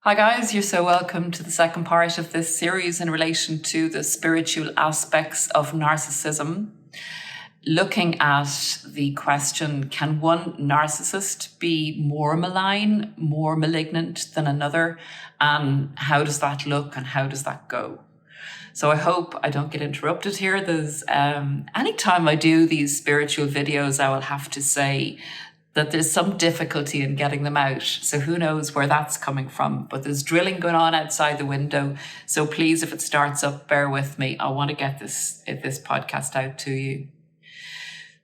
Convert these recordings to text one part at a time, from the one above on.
Hi guys, you're so welcome to the second part of this series in relation to the spiritual aspects of narcissism. Looking at the question, can one narcissist be more malign, more malignant than another? And how does that look and how does that go? So I hope I don't get interrupted here. There's anytime I do these spiritual videos, I will have to say that there's some difficulty in getting them out. So who knows where that's coming from, but there's drilling going on outside the window. So please, if it starts up, bear with me. I want to get this podcast out to you.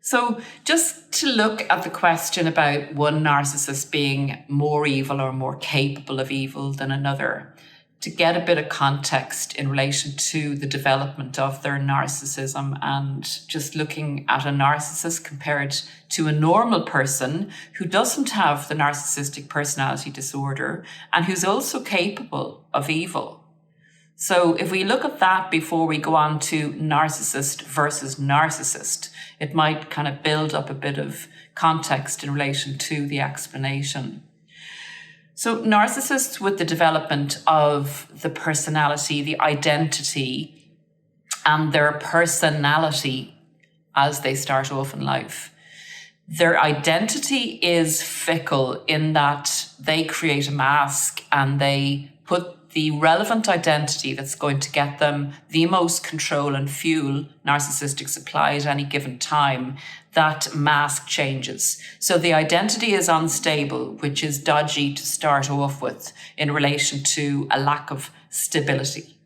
So just to look at the question about one narcissist being more evil or more capable of evil than another, to get a bit of context in relation to the development of their narcissism and just looking at a narcissist compared to a normal person who doesn't have the narcissistic personality disorder and who's also capable of evil. So if we look at that before we go on to narcissist versus narcissist, it might kind of build up a bit of context in relation to the explanation. So narcissists, with the development of the personality, the identity, and their personality as they start off in life, their identity is fickle in that they create a mask and they put the relevant identity that's going to get them the most control and fuel narcissistic supply at any given time. That mask changes. So the identity is unstable, which is dodgy to start off with in relation to a lack of stability.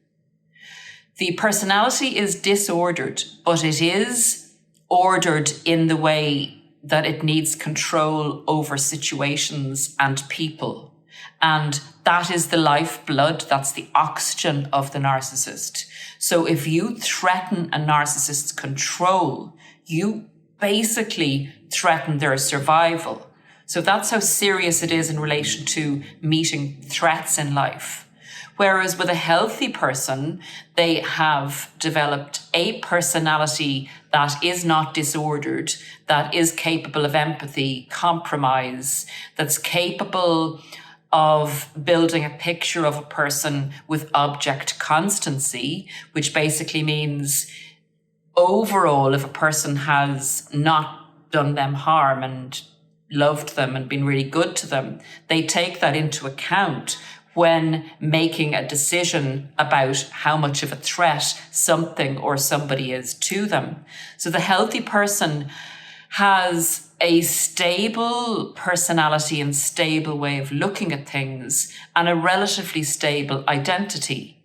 The personality is disordered, but it is ordered in the way that it needs control over situations and people. And that is the lifeblood, that's the oxygen of the narcissist. So if you threaten a narcissist's control, you basically threaten their survival. So that's how serious it is in relation to meeting threats in life. Whereas with a healthy person, they have developed a personality that is not disordered, that is capable of empathy, compromise, that's capable of building a picture of a person with object constancy, which basically means overall, if a person has not done them harm and loved them and been really good to them, they take that into account when making a decision about how much of a threat something or somebody is to them. So the healthy person has a stable personality and stable way of looking at things and a relatively stable identity.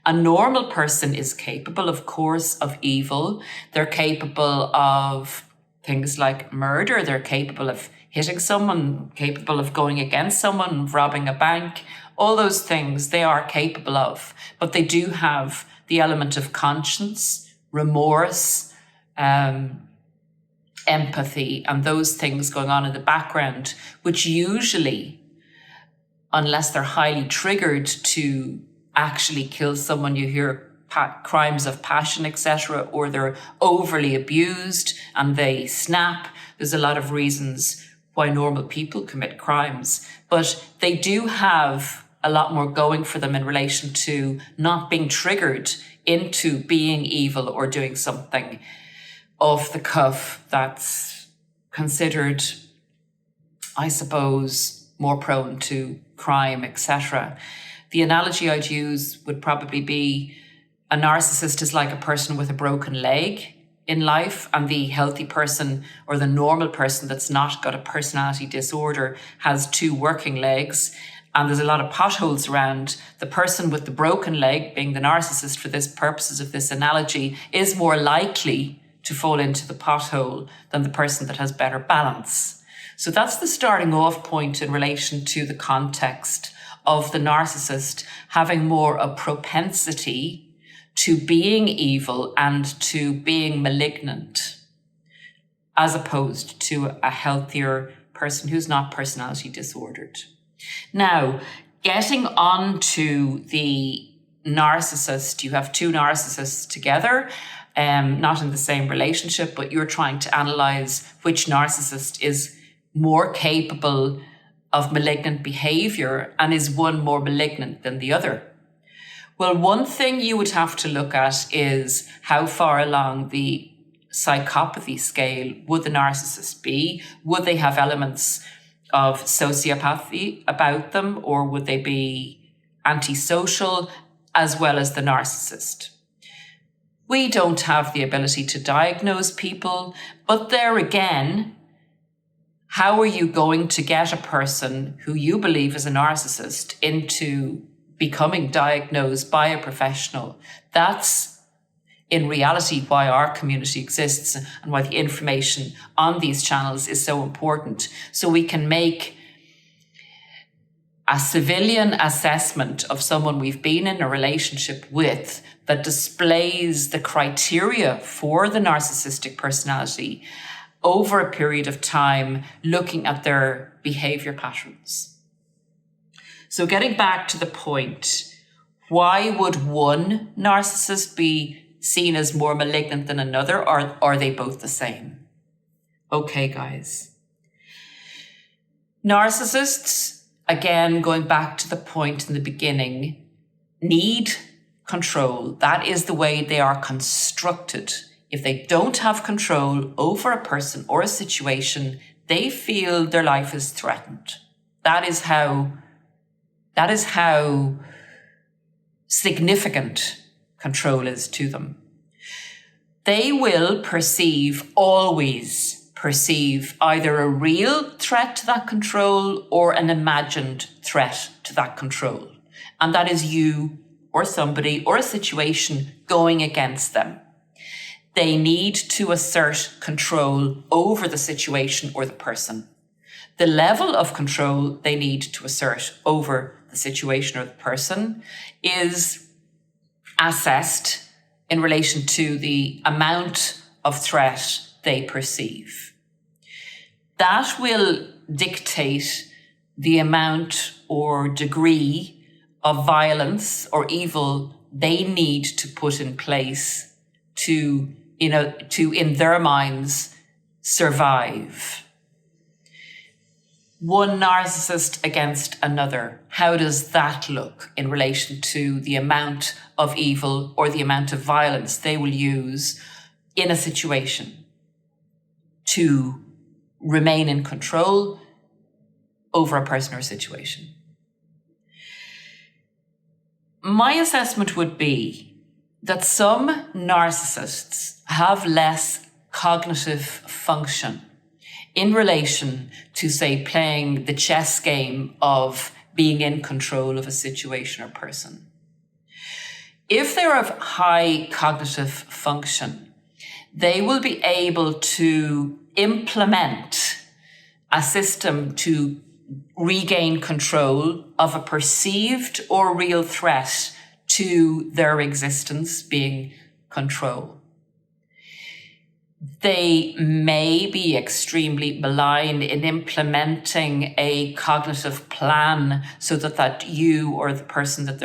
A normal person is capable, of course, of evil. They're capable of things like murder. They're capable of hitting someone, capable of going against someone, robbing a bank. All those things they are capable of. But they do have the element of conscience, remorse, empathy, and those things going on in the background, which usually, unless they're highly triggered to actually kill someone, you hear crimes of passion, etc., or they're overly abused and they snap. There's a lot of reasons why normal people commit crimes, but they do have a lot more going for them in relation to not being triggered into being evil or doing something off the cuff that's considered, I suppose, more prone to crime, etc. The analogy I'd use would probably be a narcissist is like a person with a broken leg in life, and the healthy person or the normal person that's not got a personality disorder has two working legs, and there's a lot of potholes around. The person with the broken leg, being the narcissist for this purposes of this analogy, is more likely to fall into the pothole than the person that has better balance. So that's the starting off point in relation to the context of the narcissist having more a propensity to being evil and to being malignant, as opposed to a healthier person who's not personality disordered. Now, getting on to the narcissist, you have two narcissists together, not in the same relationship, but you're trying to analyze which narcissist is more capable of malignant behaviour, and is one more malignant than the other? Well, one thing you would have to look at is how far along the psychopathy scale would the narcissist be? Would they have elements of sociopathy about them, or would they be antisocial as well as the narcissist? We don't have the ability to diagnose people, but there again, how are you going to get a person who you believe is a narcissist into becoming diagnosed by a professional? That's in reality why our community exists and why the information on these channels is so important. So we can make a civilian assessment of someone we've been in a relationship with that displays the criteria for the narcissistic personality over a period of time, looking at their behaviour patterns. So getting back to the point, why would one narcissist be seen as more malignant than another, or are they both the same? Okay, guys. Narcissists, again, going back to the point in the beginning, need control. That is the way they are constructed. If they don't have control over a person or a situation, they feel their life is threatened. That is how significant control is to them. They will always perceive either a real threat to that control or an imagined threat to that control. And that is you or somebody or a situation going against them. They need to assert control over the situation or the person. The level of control they need to assert over the situation or the person is assessed in relation to the amount of threat they perceive. That will dictate the amount or degree of violence or evil they need to put in place to in their minds, survive. One narcissist against another. How does that look in relation to the amount of evil or the amount of violence they will use in a situation to remain in control over a person or situation? My assessment would be that some narcissists have less cognitive function in relation to, say, playing the chess game of being in control of a situation or person. If they're of high cognitive function, they will be able to implement a system to regain control of a perceived or real threat to their existence, being control. They may be extremely malign in implementing a cognitive plan so that you or the person that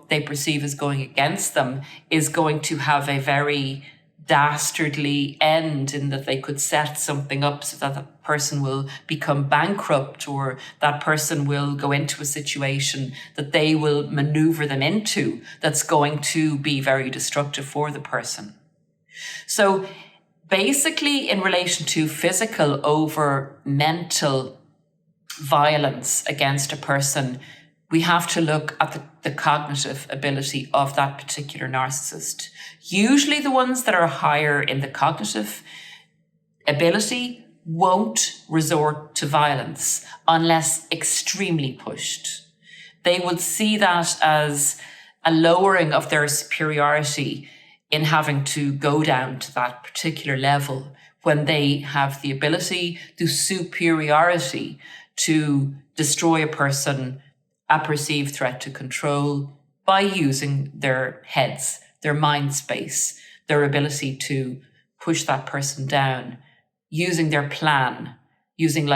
they perceive as going against them is going to have a very dastardly end, in that they could set something up so that the person will become bankrupt, or that person will go into a situation that they will maneuver them into that's going to be very destructive for the person. So basically, in relation to physical over mental violence against a person, we have to look at the cognitive ability of that particular narcissist. Usually the ones that are higher in the cognitive ability won't resort to violence unless extremely pushed. They would see that as a lowering of their superiority in having to go down to that particular level, when they have the ability, the superiority to destroy a person, a perceived threat to control, by using their heads, their mind space, their ability to push that person down, using their plan, using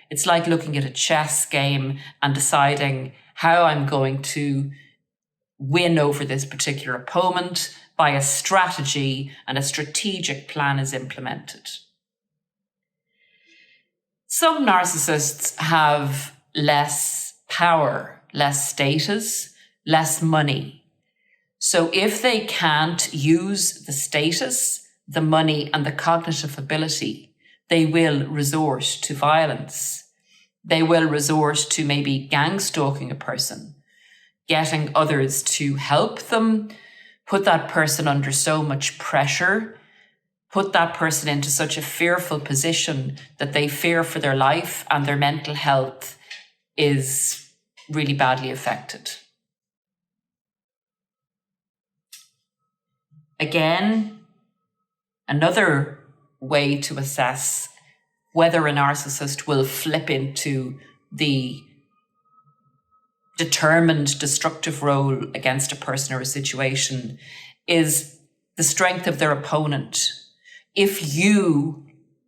it's like looking at a chess game and deciding how I'm going to win over this particular opponent by a strategy, and a strategic plan is implemented. Some narcissists have less power, less status, less money. So if they can't use the status, the money, and the cognitive ability, they will resort to violence. They will resort to maybe gang stalking a person, getting others to help them, put that person under so much pressure, put that person into such a fearful position that they fear for their life and their mental health is really badly affected. Again, another way to assess whether a narcissist will flip into the determined destructive role against a person or a situation is the strength of their opponent. If you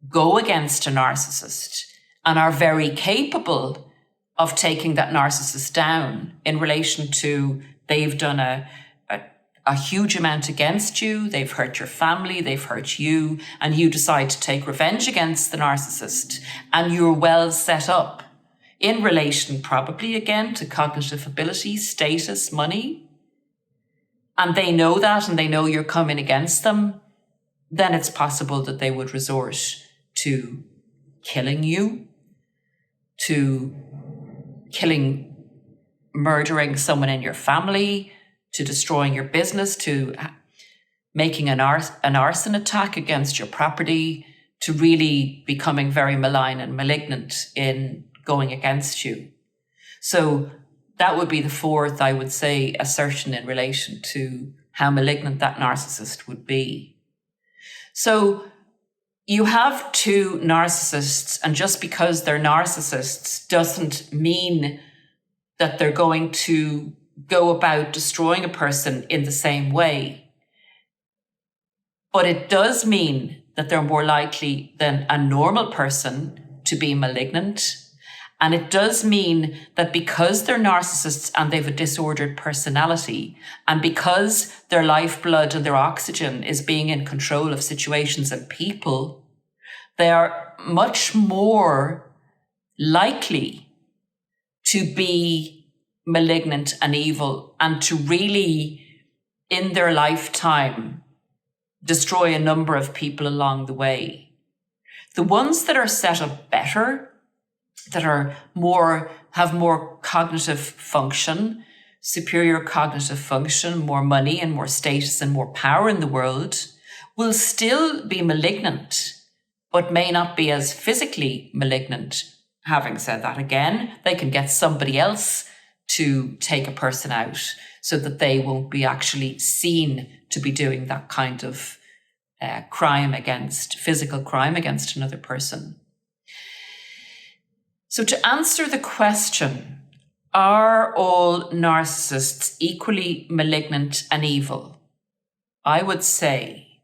go against a narcissist and are very capable of taking that narcissist down in relation to they've done a huge amount against you, they've hurt your family, they've hurt you, and you decide to take revenge against the narcissist, and you're well set up in relation probably again to cognitive ability, status, money, and they know that and they know you're coming against them, then it's possible that they would resort to killing you, to murdering someone in your family, to destroying your business, to making an arson attack against your property, to really becoming very malign and malignant in going against you. So that would be the fourth, I would say, assertion in relation to how malignant that narcissist would be. So you have two narcissists, and just because they're narcissists doesn't mean that they're going to go about destroying a person in the same way. But it does mean that they're more likely than a normal person to be malignant. And it does mean that because they're narcissists and they've a disordered personality, and because their lifeblood and their oxygen is being in control of situations and people, they are much more likely to be malignant and evil and to really, in their lifetime, destroy a number of people along the way. The ones that are set up better, that are have more cognitive function, superior cognitive function, more money and more status and more power in the world, will still be malignant, but may not be as physically malignant. Having said that, again, they can get somebody else to take a person out so that they won't be actually seen to be doing that kind of physical crime against another person. So to answer the question, are all narcissists equally malignant and evil? I would say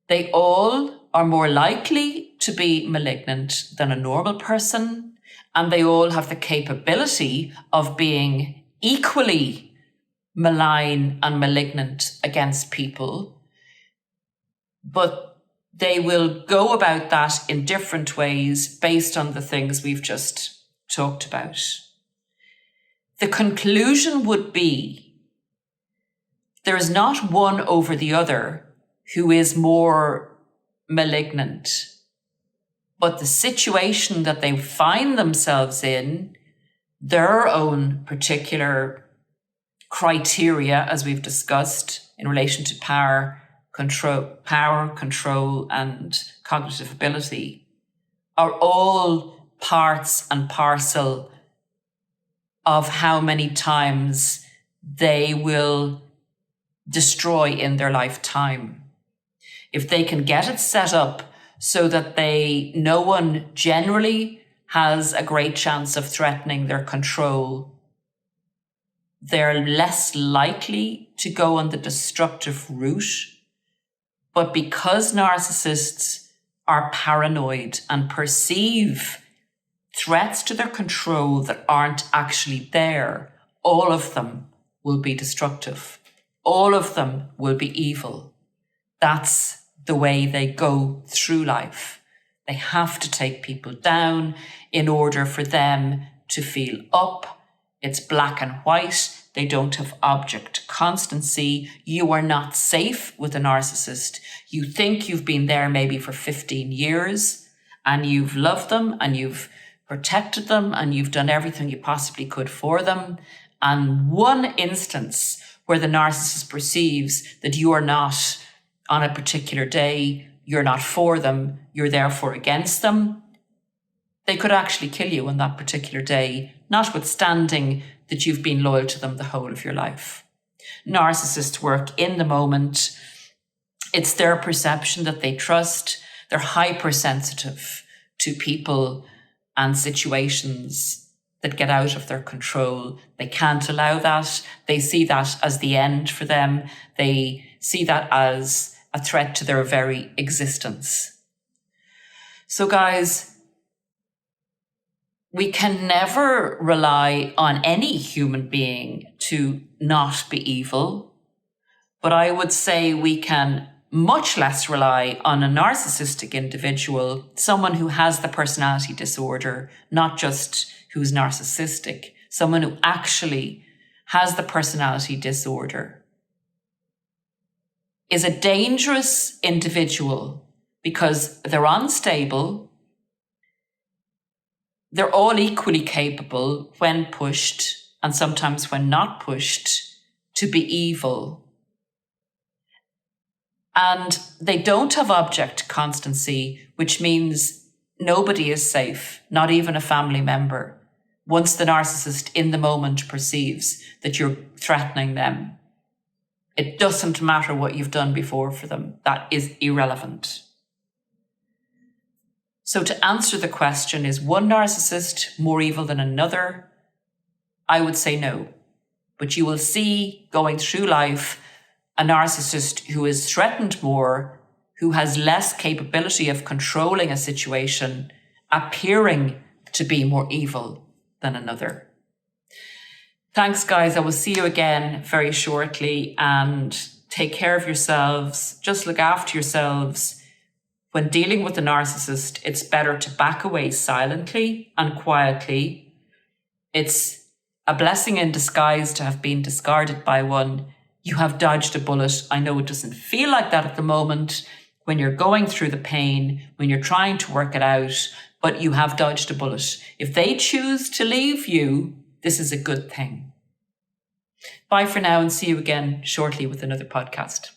they all are more likely to be malignant than a normal person, and they all have the capability of being equally malign and malignant against people, but they will go about that in different ways based on the things we've just talked about. The conclusion would be there is not one over the other who is more malignant, but the situation that they find themselves in, their own particular criteria, as we've discussed, in relation to power, control, and cognitive ability, are all parts and parcel of how many times they will destroy in their lifetime. If they can get it set up so that no one generally has a great chance of threatening their control, they're less likely to go on the destructive route. But because narcissists are paranoid and perceive threats to their control that aren't actually there, all of them will be destructive. All of them will be evil. That's the way they go through life. They have to take people down in order for them to feel up. It's black and white. They don't have object constancy. You are not safe with a narcissist. You think you've been there maybe for 15 years and you've loved them and you've protected them and you've done everything you possibly could for them. And one instance where the narcissist perceives that you are not on a particular day, you're not for them, you're therefore against them, they could actually kill you on that particular day, notwithstanding that you've been loyal to them the whole of your life. Narcissists work in the moment. It's their perception that they trust. They're hypersensitive to people and situations that get out of their control. They can't allow that. They see that as the end for them. They see that as a threat to their very existence. So guys, we can never rely on any human being to not be evil, but I would say we can much less rely on a narcissistic individual, someone who has the personality disorder, not just who's narcissistic, someone who actually has the personality disorder, is a dangerous individual because they're unstable. They're all equally capable when pushed, and sometimes when not pushed, to be evil. And they don't have object constancy, which means nobody is safe, not even a family member, once the narcissist in the moment perceives that you're threatening them. It doesn't matter what you've done before for them. That is irrelevant. So to answer the question, is one narcissist more evil than another? I would say no. But you will see going through life a narcissist who is threatened more, who has less capability of controlling a situation, appearing to be more evil than another. Thanks, guys. I will see you again very shortly, and take care of yourselves. Just look after yourselves. When dealing with a narcissist, it's better to back away silently and quietly. It's a blessing in disguise to have been discarded by one. You have dodged a bullet. I know it doesn't feel like that at the moment when you're going through the pain, when you're trying to work it out, but you have dodged a bullet. If they choose to leave you, this is a good thing. Bye for now, and see you again shortly with another podcast.